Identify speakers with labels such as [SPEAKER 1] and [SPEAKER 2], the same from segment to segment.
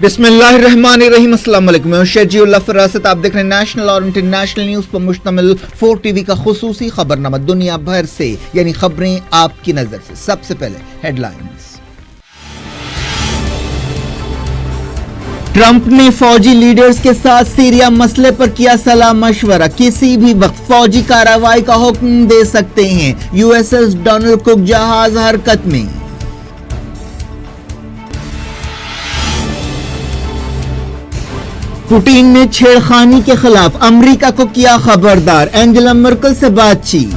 [SPEAKER 1] बिस्मिल्लाहिर्रहमानिर्रहीम। अस्सलाम वालेकुम। मैं शजीउल्लाह फरासत। आप देख रहे हैं नेशनल और इंटरनेशनल न्यूज पर मुश्तमिल 4 टीवी का खुसूसी खबरनामा दुनिया भर से, यानी खबरें आपकी नजर से। सबसे पहले हेडलाइंस। ट्रंप ने फौजी लीडर्स के साथ सीरिया मसले पर किया सलाह मशवरा। किसी भी वक्त फौजी कार्रवाई का हुक्म दे सकते हैं। यूएसएस डोनाल्ड कुक जहाज हरकत में। पुतिन ने छेड़खानी के खिलाफ अमेरिका को किया खबरदार। एंजेला मर्केल से बातचीत।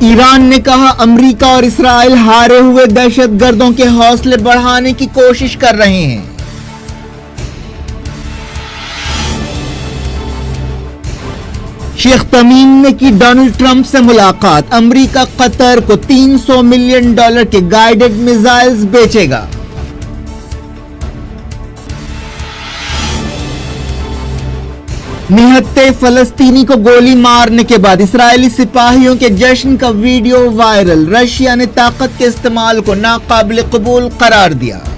[SPEAKER 1] ईरान ने कहा अमेरिका और इसराइल हारे हुए दहशतगर्दों के हौसले बढ़ाने की कोशिश कर रहे हैं। शेख तमीम ने की डोनाल्ड ट्रंप से मुलाकात। अमेरिका कतर को $300 मिलियन के गाइडेड मिसाइल्स बेचेगा। निहत्ते फलस्तीनी को गोली मारने के बाद इस्राएली सिपाहियों के जश्न का वीडियो वायरल। रशिया ने ताकत के इस्तेमाल को नाकाबिल कबूल करार दिया।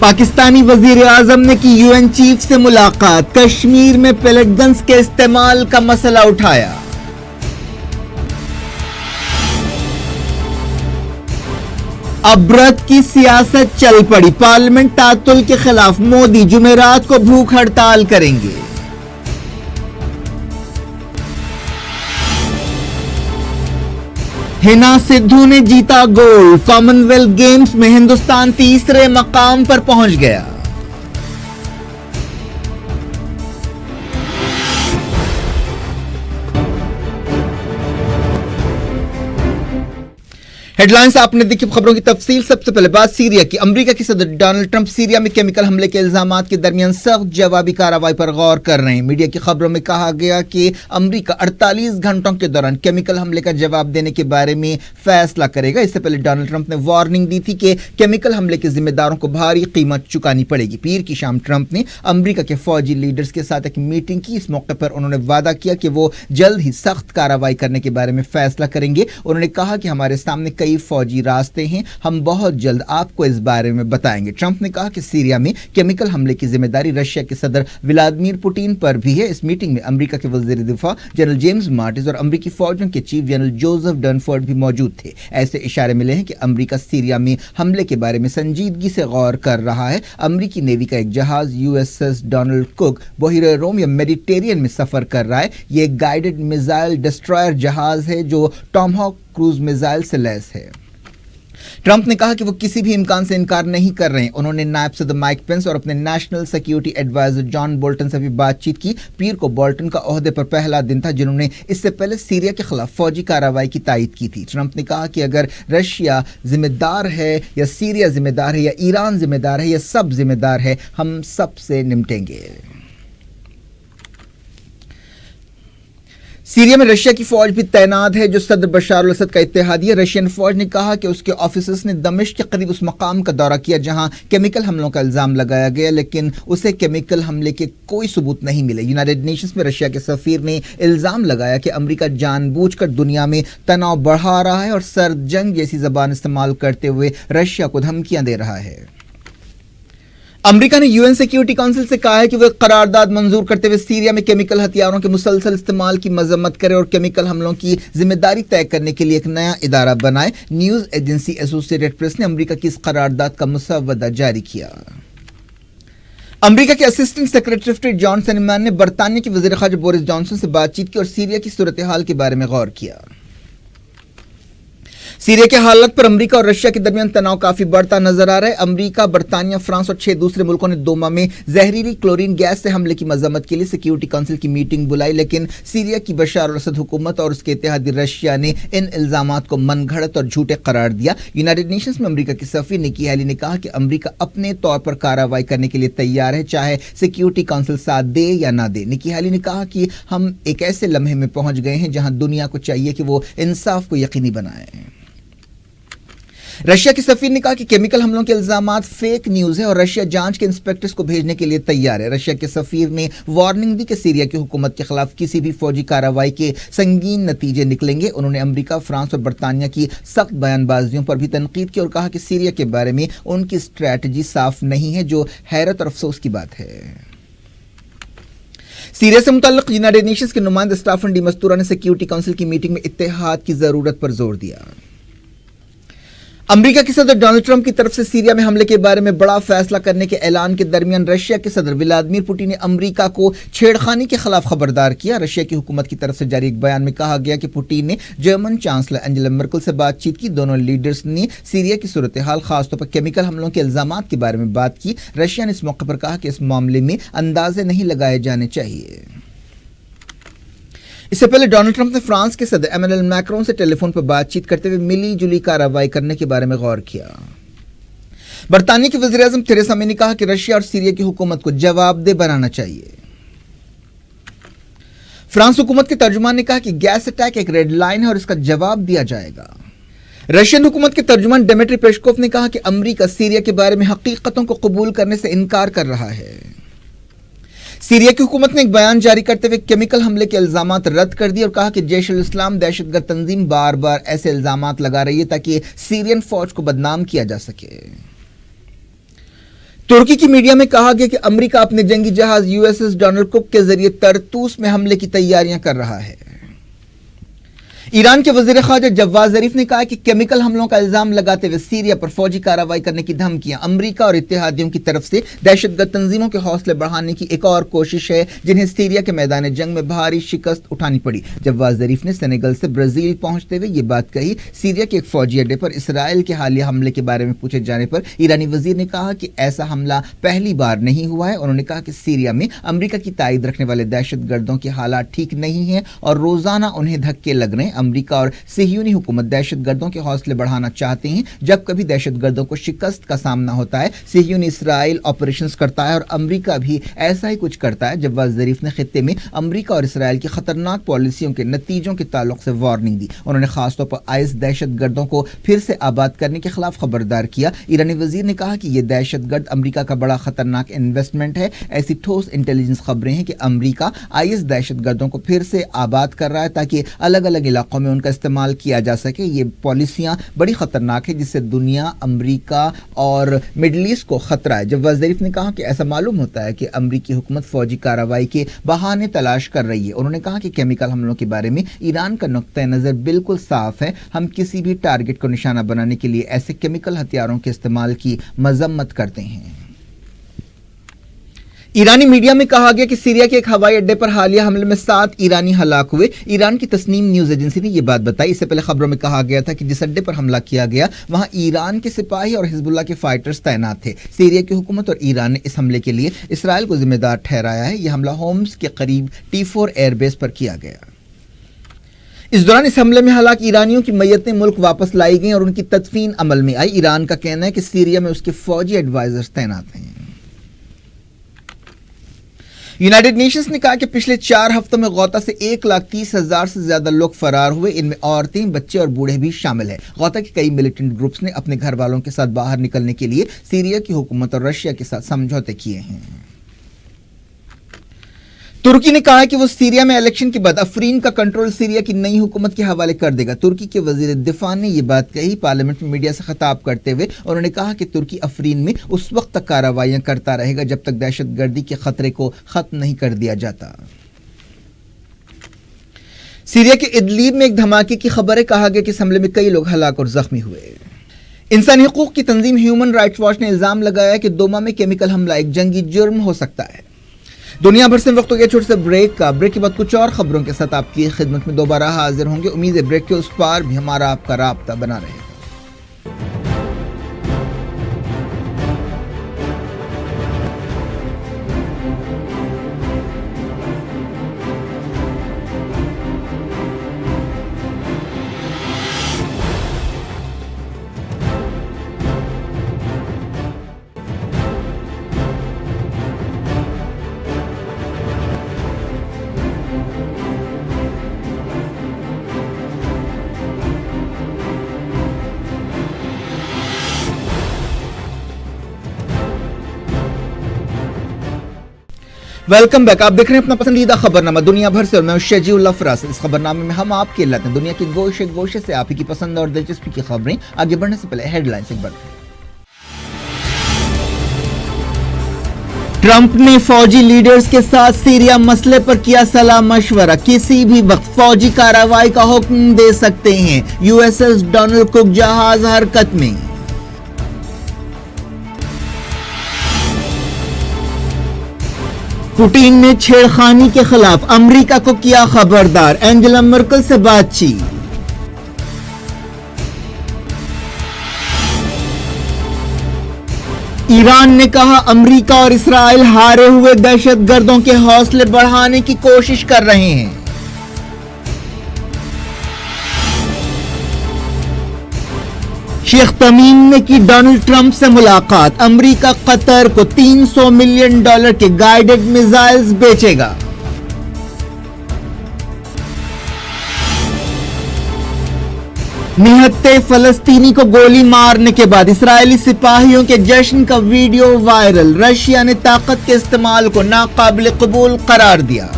[SPEAKER 1] पाकिस्तानी वजीर आजम ने की यूएन चीफ से मुलाकात। कश्मीर में पेलेट गन्स के इस्तेमाल का मसला उठाया। अबरत की सियासत चल पड़ी। पार्लियामेंट तातुल के खिलाफ मोदी जुमेरात को भूख हड़ताल करेंगे। हिना सिद्धू ने जीता गोल्ड। कॉमनवेल्थ गेम्स में हिंदुस्तान तीसरे मकाम पर पहुंच गया। हेडलाइंस आपने देखी। खबरों की तफसील। सबसे पहले बात सीरिया की। अमेरिका के सदर डोनाल्ड ट्रंप सीरिया में केमिकल हमले के इल्जामात के दरमियान सख्त जवाबी कार्रवाई पर गौर कर रहे हैं। मीडिया की खबरों में कहा गया कि अमेरिका 48 घंटों के दौरान केमिकल हमले का जवाब देने के बारे में फैसला करेगा। इससे पहले डोनाल्ड ट्रंप ने वार्निंग दी थी कि केमिकल हमले के जिम्मेदारों को भारी कीमत चुकानी पड़ेगी। पीर की शाम ट्रंप ने अमेरिका के फौजी लीडर्स के साथ एक मीटिंग की। इस मौके पर उन्होंने वादा किया कि वो जल्द ही सख्त कार्रवाई करने के बारे में फैसला करेंगे। उन्होंने कहा कि हमारे सामने कई फौजी रास्ते हैं, हम बहुत जल्द आपको इस बारे में बताएंगे। ट्रंप ने कहा कि सीरिया में केमिकल हमले की जिम्मेदारी रशिया के सदर व्लादिमीर पुतिन पर भी है। इस मीटिंग में अमेरिका के वजीर दिफा जनरल जेम्स माटिस और अमेरिकी फौजों के चीफ जनरल जोसेफ डनफोर्ड भी मौजूद थे। ऐसे इशारे मिले हैं कि अमेरिका सीरिया में हमले के बारे में संजीदगी से गौर कर रहा है। अमेरिकी नेवी का एक जहाज यूएसएस डोनाल्ड कुक बहिर रोम या मेडिटेरियन में सफर कर रहा है। यह एक गाइडेड मिसाइल डिस्ट्रॉयर जहाज है जो टॉमहॉक क्रूज मिसाइल से लैस है। ट्रंप ने कहा कि वो किसी भी इम्कान से इनकार नहीं कर रहे हैं। उन्होंने नायब सदर माइक पेंस और अपने national security adviser John Bolton से भी बातचीत की। पीर को बोल्टन का ओहदे पर पहला दिन था जिन्होंने इससे पहले सीरिया के खिलाफ फौजी कार्रवाई की तायद की थी। ट्रंप ने कहा कि अगर रशिया जिम्मेदार है या सीरिया जिम्मेदार है या ईरान जिम्मेदार है या सब जिम्मेदार है, हम सबसे निपटेंगे। सीरिया में रशिया की फौज भी तैनात है जो सदर बशार अल-असद का इत्तेहादी है। रशियन फौज ने कहा कि उसके ऑफिसर्स ने दमिश्क के करीब उस मकाम का दौरा किया जहां केमिकल हमलों का इल्जाम लगाया गया, लेकिन उसे केमिकल हमले के कोई सबूत नहीं मिले। यूनाइटेड नेशंस में रशिया के सफीर ने इल्जाम लगाया कि अमेरिका जानबूझकर दुनिया में तनाव बढ़ा रहा है और सर्द जंग जैसी जबान इस्तेमाल करते हुए रशिया को धमकियां दे रहा है। अमेरिका ने यूएन सिक्योरिटी काउंसिल से कहा है कि वह करारदाद मंजूर करते हुए सीरिया में केमिकल हथियारों के मुसलसल इस्तेमाल की मजम्मत करे और केमिकल हमलों की जिम्मेदारी तय करने के लिए एक नया इदारा बनाए। न्यूज एजेंसी एसोसिएटेड प्रेस ने अमेरिका की इस करारदाद का मुसव्वदा जारी किया। अमेरिका के assistant secretary of state John Sullivan ने बरतानिया के वजीर खारजा बोरिस जॉनसन से बातचीत की और सीरिया की सूरत हाल के बारे में गौर किया। सीरिया के हालात पर अमेरिका और रशिया के दरमियान तनाव काफी बढ़ता नजर आ रहा है। अमेरिका, बरतानिया, फ्रांस और 6 दूसरे मुल्कों ने दोमा में जहरीली क्लोरीन गैस से हमले की मजम्मत के लिए सिक्योरिटी काउंसिल की मीटिंग बुलाई, लेकिन सीरिया की बशार अल-असद हुकूमत और उसके इत्तेहादी रशिया ने इन इल्जामात को मनगढ़ंत और झूठे करार दिया। यूनाइटेड नेशंस में अमेरिका की सफीर निकी हैली ने कहा कि अमेरिका अपने तौर पर कार्रवाई करने के लिए तैयार है, चाहे सिक्योरिटी काउंसिल साथ दे या ना दे। निकी हैली ने कहा कि हम एक ऐसे लम्हे में पहुंच गए हैं जहां दुनिया को चाहिए कि वो इंसाफ को यकीनी बनाए। रशिया के सफीर ने कहा कि केमिकल हमलों के इल्जामात फेक न्यूज है और रशिया जांच के इंस्पेक्टर्स को भेजने के लिए तैयार है। रशिया के सफीर ने वार्निंग दी कि सीरिया की हुकूमत के खिलाफ किसी भी फौजी कार्रवाई के संगीन नतीजे निकलेंगे। उन्होंने अमेरिका, फ्रांस और बरतानिया की सख्त बयानबाजियों पर भी तनकीद की और कहा कि सीरिया के बारे में उनकी स्ट्रैटेजी साफ नहीं है, जो हैरत और अफसोस की बात है। सीरिया से मुतल्लिक यूनाइटेड नेशंस के नुमाइंदे स्टाफन डी मस्तूरा ने सिक्योरिटी काउंसिल की मीटिंग में इत्तेहाद की जरूरत पर जोर दिया। अमेरिका के सदर डोनाल्ड ट्रंप की तरफ से सीरिया में हमले के बारे में बड़ा फैसला करने के ऐलान के दरमियान रशिया के सदर व्लादिमीर पुतिन ने अमेरिका को छेड़खानी के खिलाफ खबरदार किया। रशिया की हुकूमत की तरफ से जारी एक बयान में कहा गया कि पुतिन ने जर्मन चांसलर एंजेला मर्केल से बातचीत की। दोनों लीडर्स ने सीरिया की सूरत हाल, खासतौर पर केमिकल हमलों के इल्जामात के बारे में बात की। रशिया ने इस मौके पर कहा कि इस मामले में अंदाजे नहीं लगाए जाने चाहिए। इससे पहले डोनाल्ड ट्रंप ने फ्रांस के सदर एमेनुएल मैक्रोन से टेलीफोन पर बातचीत करते हुए मिली जुली कार्रवाई करने के बारे में गौर किया। बरतानिया के वज़ीर आज़म थेरेसा मे ने कहा कि रशिया और सीरिया की हुकूमत को जवाबदेह बनाना चाहिए। फ्रांस हुकूमत के तर्जुमान ने कहा कि गैस अटैक एक रेड लाइन है और इसका जवाब दिया जाएगा। रशियन हुकूमत के तर्जुमान डिमित्री पेस्कोव ने कहा कि अमेरिका सीरिया के बारे में हकीकतों को कबूल करने से इनकार कर रहा है। सीरिया की हुकूमत ने एक बयान जारी करते हुए केमिकल हमले के इल्जामात रद्द कर दिए और कहा कि जैश उल इस्लाम दहशतगर्द तंजीम बार बार ऐसे इल्जामात लगा रही है ताकि सीरियन फौज को बदनाम किया जा सके। तुर्की की मीडिया में कहा गया कि अमेरिका अपने जंगी जहाज यूएसएस डोनाल्ड कुक के जरिए तरतूस में हमले की तैयारियां कर रहा है। ईरान के वजीर ख़ारजा जवाद ज़रीफ ने कहा कि केमिकल हमलों का इल्जाम लगाते हुए सीरिया पर फौजी कार्रवाई करने की धमकियां अमेरिका और इत्तेहादियों की तरफ से दहशतगर्द तंजीमों के हौसले बढ़ाने की एक और कोशिश है, जिन्हें सीरिया के मैदान जंग में भारी शिकस्त उठानी पड़ी। जवाद ज़रीफ ने सेनेगल से ब्राजील पहुंचते हुए ये बात कही। सीरिया के एक फौजी अड्डे पर इसराइल के हालिया हमले के बारे में पूछे जाने पर ईरानी वजीर ने कहा कि ऐसा हमला पहली बार नहीं हुआ है। उन्होंने कहा कि सीरिया में अमेरिका की ताईद रखने वाले दहशतगर्दों के हालात ठीक नहीं है और रोजाना उन्हें धक्के लग रहे हैं। अमेरिका और सिहयोनी हुकूमत दहशतगर्दों के हौसले बढ़ाना चाहते हैं। जब कभी दहशतगर्दों को शिकस्त का सामना होता है, सिहयोनी इसराइल ऑपरेशंस करता है और अमेरिका भी ऐसा ही कुछ करता है। जवाद ज़रीफ ने खित्ते में अमेरिका और इसराइल की खतरनाक पॉलिसियों के नतीजों के ताल्लुक से वार्निंग दी। उन्होंने खासतौर पर आईएस दहशतगर्दों को फिर से आबाद करने के खिलाफ खबरदार किया। ईरानी वजीर ने कहा कि यह दहशतगर्द अमेरिका का बड़ा खतरनाक इन्वेस्टमेंट है। ऐसी ठोस इंटेलिजेंस खबरें हैं कि अमेरिका आईएस दहशतगर्दों को फिर से आबाद कर रहा है ताकि अलग अलग इलाकों में उनका इस्तेमाल किया जा सके। ये पॉलिसियां बड़ी खतरनाक है जिससे दुनिया, अमेरिका और मिडल ईस्ट को खतरा है। जवाद ज़रीफ ने कहा कि ऐसा मालूम होता है कि अमेरिकी हुकूमत फौजी कार्रवाई के बहाने तलाश कर रही है। उन्होंने कहा कि केमिकल हमलों के बारे में ईरान का नुक्ता नज़र बिल्कुल साफ है। हम किसी भी टारगेट को निशाना बनाने के लिए ऐसे केमिकल हथियारों के इस्तेमाल की मजम्मत करते हैं। ईरानी मीडिया में कहा गया कि सीरिया के एक हवाई अड्डे पर हालिया हमले में 7 ईरानी हलाक हुए। ईरान की तस्नीम न्यूज एजेंसी ने यह बात बताई। इससे पहले खबरों में कहा गया था कि जिस अड्डे पर हमला किया गया वहां ईरान के सिपाही और हिजबुल्लाह के फाइटर्स तैनात थे। सीरिया की हुकूमत और ईरान ने इस हमले के लिए इसराइल को जिम्मेदार ठहराया है। यह हमला होम्स के करीब T4 एयरबेस पर किया गया। इस दौरान इस हमले में हलाक ईरानियों की मैयतें मुल्क वापस लाई गईं और उनकी तदफीन अमल में आई। ईरान का कहना है कि सीरिया में उसके फौजी एडवाइजर्स तैनात हैं। यूनाइटेड नेशंस ने कहा कि पिछले 4 हफ्तों में गौता से 1,30,000 से ज्यादा लोग फरार हुए। इनमें औरतें, बच्चे और बूढ़े भी शामिल हैं। गौता के कई मिलिटेंट ग्रुप्स ने अपने घर वालों के साथ बाहर निकलने के लिए सीरिया की हुकूमत और रशिया के साथ समझौते किए हैं। तुर्की ने कहा है कि वो सीरिया में इलेक्शन के बाद अफरीन का कंट्रोल सीरिया की नई हुकूमत के हवाले कर देगा। तुर्की के वजीर दिफा ने यह बात कही। पार्लियामेंट में मीडिया से खिताब करते हुए उन्होंने कहा कि तुर्की अफरीन में उस वक्त तक कार्रवाइयां करता रहेगा जब तक दहशतगर्दी के खतरे को खत्म नहीं कर दिया जाता। सीरिया के इदलीब में एक धमाके की खबर है। कहा गया कि इस हमले में कई लोग हलाक और जख्मी हुए। इंसानी हकूक की तंजीम ह्यूमन राइट्स वॉच ने इल्जाम लगाया कि दोमा में केमिकल हमला एक जंगी जुर्म हो सकता है। दुनिया भर से वक्त हो गया छोटे से ब्रेक का। ब्रेक के बाद कुछ और खबरों के साथ आपकी खिदमत में दोबारा हाजिर होंगे। उम्मीद है ब्रेक के उस पार भी हमारा आपका राब्ता बना रहे। Welcome back. आप देख रहे हैं अपना पसंदीदा खबरनामा दुनिया भर से और मैं शजीउल अफरास। इस खबरनामे में हम आपके लाते हैं दुनिया के गोशे गोशे से आप ही की पसंद और दिलचस्पी की खबरें। आगे बढ़ने से पहले हेडलाइंस एक बार। ट्रंप ने फौजी लीडर्स के साथ सीरिया मसले पर किया सलाह मशवरा, किसी भी वक्त फौजी कार्रवाई का हुक्म दे सकते हैं। यूएसएस डोनाल्ड कुक जहाज हरकत में। पुतिन ने छेड़खानी के खिलाफ अमेरिका को किया खबरदार, एंजेला मर्केल से बातचीत। ईरान ने कहा अमेरिका और इसराइल हारे हुए दहशतगर्दों के हौसले बढ़ाने की कोशिश कर रहे हैं। शेख तमीम ने की डोनाल्ड ट्रंप से मुलाकात, अमेरिका कतर को $300 मिलियन के गाइडेड मिसाइल्स बेचेगा। निहत्ते फलस्तीनी को गोली मारने के बाद इस्राएली सिपाहियों के जश्न का वीडियो वायरल, रशिया ने ताकत के इस्तेमाल को नाकाबिल कबूल करार दिया।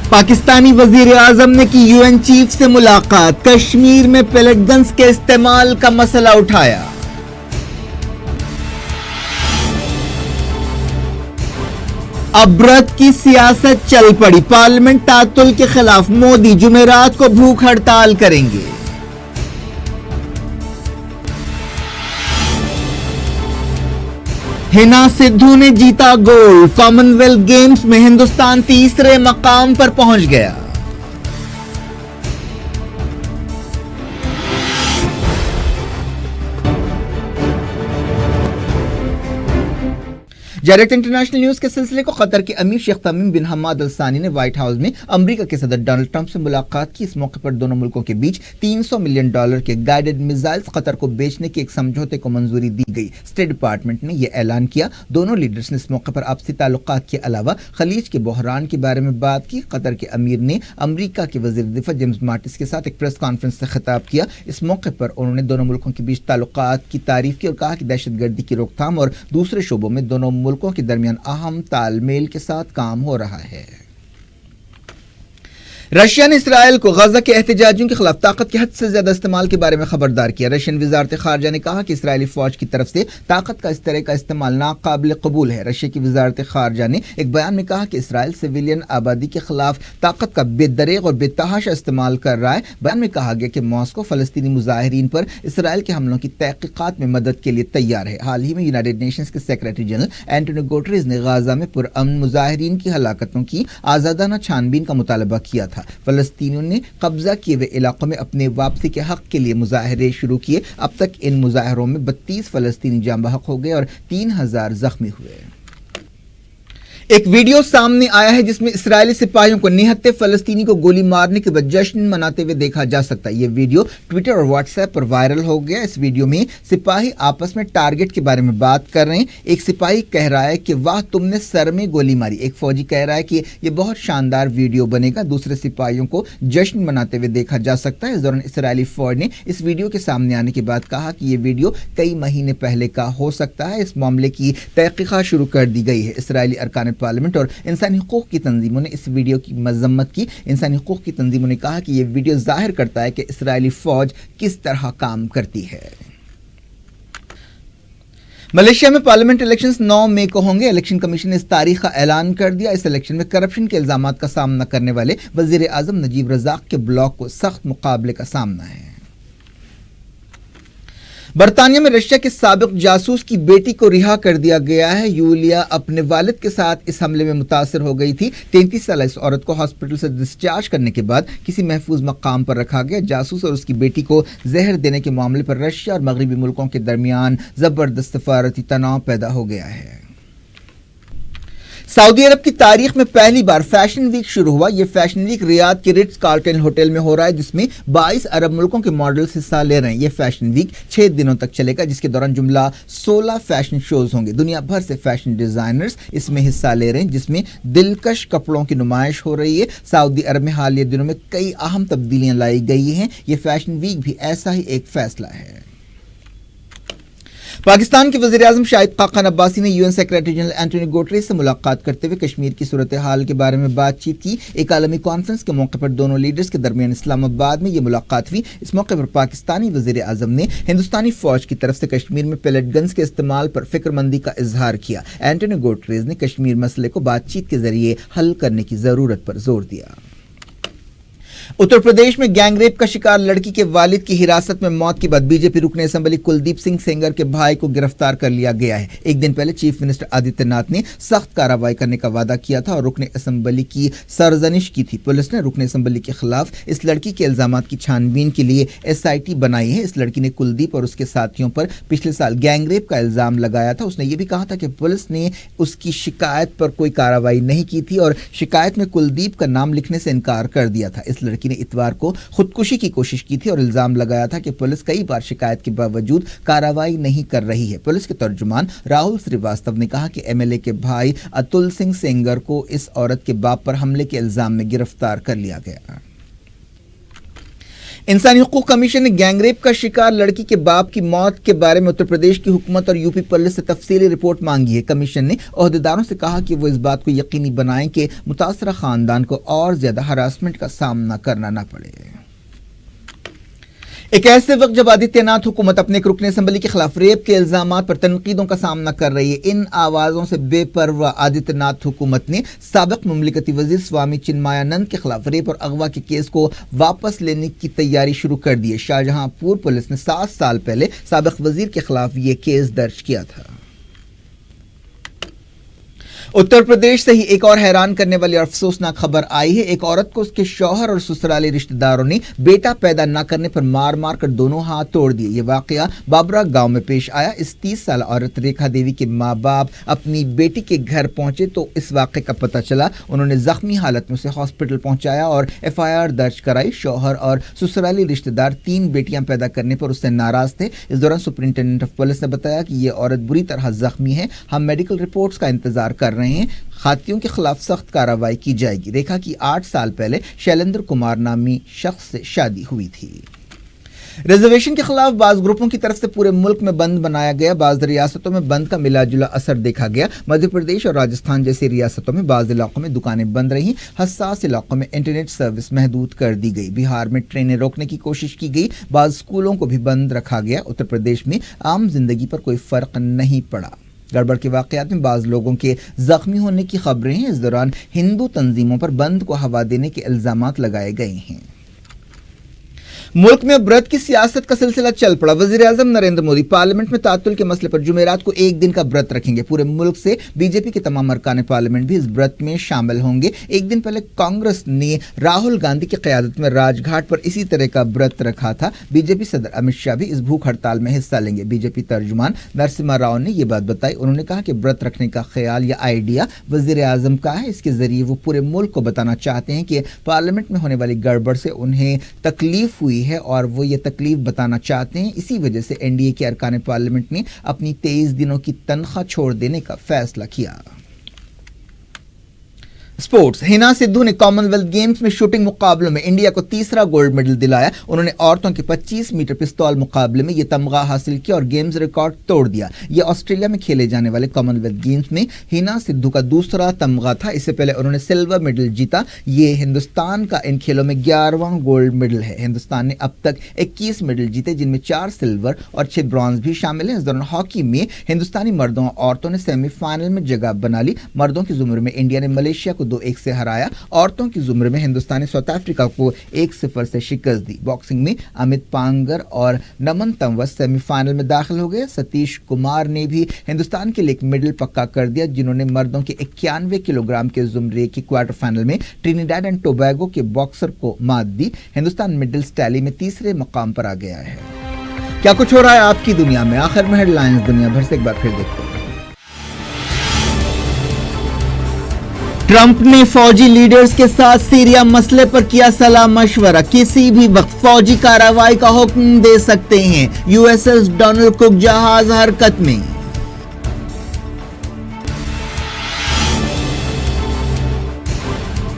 [SPEAKER 1] पाकिस्तानी वजीर आजम ने की यूएन चीफ से मुलाकात, कश्मीर में पेलेट गन्स के इस्तेमाल का मसला उठाया। अबरत की सियासत चल पड़ी, पार्लियामेंट तातुल के खिलाफ मोदी जुमेरात को भूख हड़ताल करेंगे। हिना सिद्धू ने जीता गोल्ड, कॉमनवेल्थ गेम्स में हिंदुस्तान तीसरे मकाम पर पहुंच गया। डायरेक्ट इंटरनेशनल न्यूज के सिलसिले को कतर के अमीर शेख तमीम बिन हमाद अल सानी ने व्हाइट हाउस में अमेरिका के सदर डोनाल्ड ट्रंप से मुलाकात की। इस मौके पर दोनों मुल्कों के बीच $300 मिलियन के गाइडेड मिसाइल्स कतर को बेचने के एक समझौते को मंजूरी दी गई। स्टेट डिपार्टमेंट ने यह ऐलान किया। दोनों लीडर्स ने इस मौके पर आपसी ताल्लुकात के अलावा खलीज के बहरान के बारे में बात की। कतर के अमीर ने अमेरिका के वजीर दिफा जेम्स माटिस के साथ एक प्रेस कॉन्फ्रेंस से खिताब किया। इस मौके पर उन्होंने दोनों मुल्कों के बीच ताल्लुकात की तारीफ की और कहा कि दहशतगर्दी की रोकथाम और दूसरे शोबों में दोनों मुल्कों के दरमियान अहम तालमेल के साथ काम हो रहा है। रशिया ने इसराइल को गजा के एहतजाजियों के खिलाफ ताकत के हद से ज्यादा इस्तेमाल के बारे में खबरदार किया। रशियन वजारत खारजा ने कहा कि इसराइली फौज की तरफ से ताकत का इस तरह का इस्तेमाल नाकाबिल कबूल है। रशिया की वजारत खारजा ने एक बयान में कहा कि इसराइल सिविलियन आबादी के खिलाफ ताकत का बेदरेग और बेतहाशा इस्तेमाल कर रहा है। बयान में कहा गया कि मॉस्को फलस्तीनी मुजाहिरीन पर इसराइल के हमलों की तहकीकात में मदद के लिए तैयार है। हाल ही में यूनाइटेड नेशंस के सेक्रेटरी जनरल एंटोनियो गुटेरेस ने गाजा में पुरअमन मुजाहिरीन की हलाकतों की आजादाना छानबीन का मुतालबा किया था। फलस्तीनियों ने कब्जा किए हुए इलाकों में अपने वापसी के हक के लिए मुजाहरे शुरू किए। अब तक इन मुजाहरों में 32 फलस्तीनी जाँ बहक हो गए और 3000 जख्मी हुए। एक वीडियो सामने आया है जिसमें इस्राएली सिपाहियों को निहत्ते फलस्तीनी को गोली मारने के बाद जश्न मनाते हुए देखा जा सकता है। यह वीडियो ट्विटर और व्हाट्सएप पर वायरल हो गया। इस वीडियो में सिपाही आपस में टारगेट के बारे में बात कर रहे हैं। एक सिपाही कह रहा है कि वाह तुमने सर में गोली मारी। एक फौजी कह रहा है कि यह बहुत शानदार वीडियो बनेगा। दूसरे सिपाहियों को जश्न मनाते हुए देखा जा सकता है। इस दौरान इसराइली फौज ने इस वीडियो के सामने आने के बाद कहा कि यह वीडियो कई महीने पहले का हो सकता है। इस मामले की तहकीकात शुरू कर दी गई है। इसराइली अरकान पार्लियामेंट और इंसानी हुकूक की तंजीमों ने इस वीडियो की मजम्मत की। इंसानी हुकूक की तंजीमों ने कहा कि यह वीडियो जाहिर करता है कि इसराइली फौज किस तरह काम करती है। मलेशिया में पार्लियामेंट इलेक्शंस 9 मई को होंगे। इलेक्शन कमीशन ने इस तारीख का ऐलान कर दिया। इस इलेक्शन में करप्शन के इल्जामात का सामना करने वाले वजीर आजम नजीब रजाक के ब्लॉक को सख्त मुकाबले का सामना है। बरतानिया में रशिया के साबिक जासूस की बेटी को रिहा कर दिया गया है। यूलिया अपने वालिद के साथ इस हमले में मुतासर हो गई थी। 33 साल इस औरत को हॉस्पिटल से डिस्चार्ज करने के बाद किसी महफूज मकाम पर रखा गया। जासूस और उसकी बेटी को जहर देने के मामले पर रशिया और मगरबी मुल्कों के दरमियान जबरदस्त सफारती तनाव पैदा हो गया है। सऊदी अरब की तारीख में पहली बार फैशन वीक शुरू हुआ। यह फैशन वीक रियाद के रिट्ज कार्लटन होटल में हो रहा है, जिसमें 22 अरब मुल्कों के मॉडल्स हिस्सा ले रहे हैं। यह फैशन वीक 6 दिनों तक चलेगा, जिसके दौरान जुमला 16 फैशन शोज होंगे। दुनिया भर से फैशन डिजाइनर्स इसमें हिस्सा ले रहे हैं, जिसमें दिलकश कपड़ों की नुमाइश हो रही है। सऊदी अरब में हालिया दिनों में कई अहम तब्दीलियां लाई गई हैं। यह फैशन वीक भी ऐसा ही एक फैसला है। पाकिस्तान के वज़ीर-ए-आज़म शाहिद खाक़ान अब्बासी ने UN secretary general Antonio Guterres से मुलाकात करते हुए कश्मीर की सूरत हाल के बारे में बातचीत की। एक आलमी कॉन्फ्रेंस के मौके पर दोनों लीडर्स के दरमियान इस्लामाबाद में ये मुलाकात हुई। इस मौके पर पाकिस्तानी वज़ीर-ए-आज़म ने हिंदुस्तानी फौज की तरफ से कश्मीर में पेलेट गन्स के इस्तेमाल पर फिक्रमंदी का इजहार किया। एंटोनियो गुटेरेस ने कश्मीर मसले को बातचीत के जरिए हल करने की जरूरत पर जोर दिया। उत्तर प्रदेश में गैंगरेप का शिकार लड़की के वालिद की हिरासत में मौत के बाद बीजेपी रुकने असेंबली कुलदीप सिंह सेंगर के भाई को गिरफ्तार कर लिया गया है। एक दिन पहले चीफ मिनिस्टर आदित्यनाथ ने सख्त कार्रवाई करने का वादा किया था और रुकने असेंबली की सरजनिश की थी। पुलिस ने रुकने असेंबली के खिलाफ इस लड़की के इल्जामात की छानबीन के लिए SIT बनाई है। इस लड़की ने कुलदीप और उसके साथियों पर पिछले साल गैंगरेप का इल्जाम लगाया था। उसने ये भी कहा था कि पुलिस ने उसकी शिकायत पर कोई कार्रवाई नहीं की थी और शिकायत में कुलदीप का नाम लिखने से इनकार कर दिया था। इस लड़की ने इतवार को खुदकुशी की कोशिश की थी और इल्जाम लगाया था कि पुलिस कई बार शिकायत के बावजूद कार्रवाई नहीं कर रही है। पुलिस के तर्जुमान राहुल श्रीवास्तव ने कहा कि MLA के भाई अतुल सिंह सेंगर को इस औरत के बाप पर हमले के इल्जाम में गिरफ्तार कर लिया गया। इंसानी हुकूक कमीशन ने गैंगरेप का शिकार लड़की के बाप की मौत के बारे में उत्तर प्रदेश की हुकूमत और यूपी पुलिस से तफसीली रिपोर्ट मांगी है। कमीशन ने ओहदेदारों से कहा कि वो इस बात को यकीनी बनाएं कि मुतासरा खानदान को और ज्यादा हरासमेंट का सामना करना न पड़े। एक ऐसे वक्त जब आदित्यनाथ हुकूमत अपने एक रुकने असेंबली के खिलाफ रेप के इल्जामात पर तनकीदों का सामना कर रही है, इन आवाजों से बेपरवाह आदित्यनाथ हुकूमत ने साबिक मुमलिकती वजीर स्वामी चिन्मयानंद के खिलाफ रेप और अगवा के केस को वापस लेने की तैयारी शुरू कर दी है। शाहजहांपुर पुलिस ने 7 साल पहले साबिक वजीर के खिलाफ ये केस दर्ज किया था। उत्तर प्रदेश से ही एक और हैरान करने वाली और अफसोसनाक खबर आई है। एक औरत को उसके शौहर और ससुराली रिश्तेदारों ने बेटा पैदा न करने पर मार मार कर दोनों हाथ तोड़ दिए। ये वाकया बाबरा गांव में पेश आया। इस 30 साल औरत रेखा देवी के माँ बाप अपनी बेटी के घर पहुंचे तो इस वाकये का पता चला। उन्होंने जख्मी हालत में उसे हॉस्पिटल पहुंचाया और FIR दर्ज कराई। शौहर और ससुराली रिश्तेदार 3 बेटियां पैदा करने पर उससे नाराज थे। इस दौरान सुपरिंटेंडेंट ऑफ पुलिस ने बताया कि ये औरत बुरी तरह जख्मी है, हम मेडिकल रिपोर्ट्स का इंतजार कर रहे हैं, खातियों के खिलाफ सख्त कार्रवाई की जाएगी। रेखा की 8 साल पहले शैलेंद्र कुमार नामी शख्स से शादी हुई थी। रिजर्वेशन के खिलाफ बाज ग्रुपों की तरफ से पूरे मुल्क में बंद बनाया गया। बाज रियासतों में बंद का मिला जुला असर देखा गया। मध्य प्रदेश और राजस्थान जैसी रियासतों में बाज इलाकों में दुकानें बंद रहीं। हसास इलाकों में इंटरनेट सर्विस महदूद कर दी गई। बिहार में ट्रेनें रोकने की कोशिश की गई। बाज स्कूलों को भी बंद रखा गया। उत्तर प्रदेश में आम जिंदगी पर कोई फर्क नहीं पड़ा। गड़बड़ के वाकयात में बाज लोगों के जख्मी होने की खबरें हैं। इस दौरान हिंदू तंजीमों पर बंद को हवा देने के इल्जामात लगाए गए हैं। मुल्क में व्रत की सियासत का सिलसिला चल पड़ा। वज़ीर-ए-आज़म नरेंद्र मोदी पार्लियामेंट में तातुल के मसले पर जुमेरात को 1 दिन का व्रत रखेंगे। पूरे मुल्क से बीजेपी के तमाम अरकान पार्लियामेंट भी इस व्रत में शामिल होंगे। एक दिन पहले कांग्रेस ने राहुल गांधी की क़यादत में राजघाट पर इसी तरह का व्रत रखा था। बीजेपी सदर अमित शाह भी इस भूख हड़ताल में हिस्सा लेंगे। बीजेपी तर्जुमान नरसिम्हा राव ने यह बात बताई। उन्होंने कहा कि व्रत रखने का ख्याल या आइडिया वज़ीर-ए-आज़म का है। इसके जरिए वो पूरे मुल्क को बताना चाहते हैं कि पार्लियामेंट में होने वाली गड़बड़ से उन्हें तकलीफ हुई है और वो ये तकलीफ बताना चाहते हैं। इसी वजह से NDA के अरकान पार्लियामेंट ने अपनी 23 दिनों की तनख्वाह छोड़ देने का फैसला किया। स्पोर्ट्स। हिना सिद्धू ने कॉमनवेल्थ गेम्स में शूटिंग मुकाबलों में इंडिया को तीसरा गोल्ड मेडल दिलाया। उन्होंने औरतों के 25 मीटर पिस्तौल मुकाबले में यह तमगा हासिल किया और गेम्स रिकॉर्ड तोड़ दिया। यह ऑस्ट्रेलिया में खेले जाने वाले कॉमनवेल्थ गेम्स में हिना सिद्धू का दूसरा तमगा था। इससे पहले उन्होंने सिल्वर मेडल जीता। ये हिंदुस्तान का इन खेलों में 11वां गोल्ड मेडल है। हिंदुस्तान ने अब तक 21 मेडल जीते, जिनमें 4 सिल्वर और 6 ब्रॉन्ज भी शामिल हैं। इस दौरान हॉकी में हिंदुस्तानी मर्दों और औरतों ने सेमीफाइनल में जगह बना ली। मर्दों की जुमरे में इंडिया ने मलेशिया को 2-1 से हराया। औरतों की जुमरे में हिंदुस्तान ने साउथ अफ्रीका को 1-0 से शिकस्त दी। बॉक्सिंग में अमित पांगर और नमन तंवर सेमीफाइनल में दाखिल हो गए। सतीश कुमार ने भी हिंदुस्तान के लिए एक मेडल पक्का कर दिया, जिन्होंने मर्दों के 91 किलोग्राम के जुमरे के क्वार्टर फाइनल में ट्रिनिडाड एंड टोबैगो के बॉक्सर को मात दी। हिंदुस्तान मेडल्स टैली में तीसरे मकाम पर आ गया है। क्या कुछ हो रहा है आपकी दुनिया में? आखिर में हेडलाइंस दुनिया भर से एक बार फिर देखते हैं। ट्रंप ने फौजी लीडर्स के साथ सीरिया मसले पर किया सलाह मशवरा। किसी भी वक्त फौजी कार्रवाई का हुक्म दे सकते हैं। USS डोनाल्ड कुक जहाज हरकत में।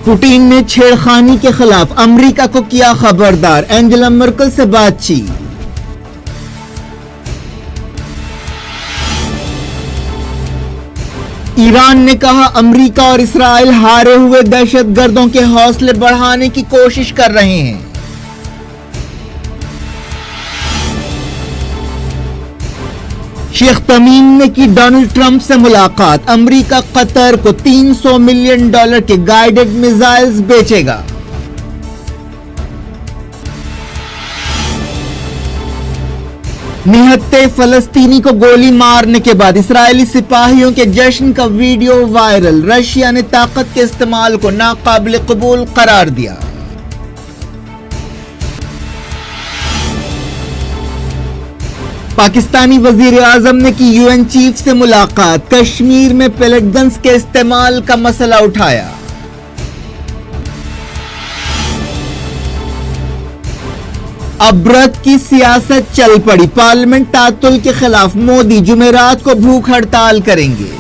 [SPEAKER 1] पुतिन ने छेड़खानी के खिलाफ अमेरिका को किया खबरदार। एंजेला मर्केल से बातचीत। ईरान ने कहा अमेरिका और इसराइल हारे हुए दहशत गर्दों के हौसले बढ़ाने की कोशिश कर रहे हैं। शेख तमीम ने की डोनाल्ड ट्रंप से मुलाकात, अमेरिका कतर को $300 मिलियन के गाइडेड मिसाइल्स बेचेगा। निहत्थे फलस्तीनी को गोली मारने के बाद इस्राएली सिपाहियों के जश्न का वीडियो वायरल, रशिया ने ताकत के इस्तेमाल को नाकाबिल कबूल करार दिया। पाकिस्तानी वजीर आजम ने की यूएन चीफ से मुलाकात, कश्मीर में पेलेट गन्स के इस्तेमाल का मसला उठाया। अबरत की सियासत चल पड़ी, पार्लियामेंट तातुल के खिलाफ मोदी जुमेरात को भूख हड़ताल करेंगे।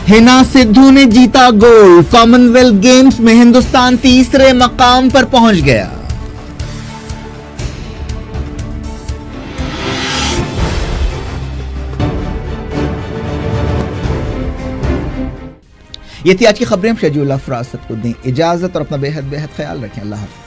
[SPEAKER 1] हिना सिद्धू ने जीता गोल्ड, कॉमनवेल्थ गेम्स में हिंदुस्तान तीसरे मकाम पर पहुंच गया। ये थी आज की खबरें। हम शजीउल्लाह फरासत को दें इजाजत और अपना बेहद ख्याल रखें। अल्लाह हाफ़िज़।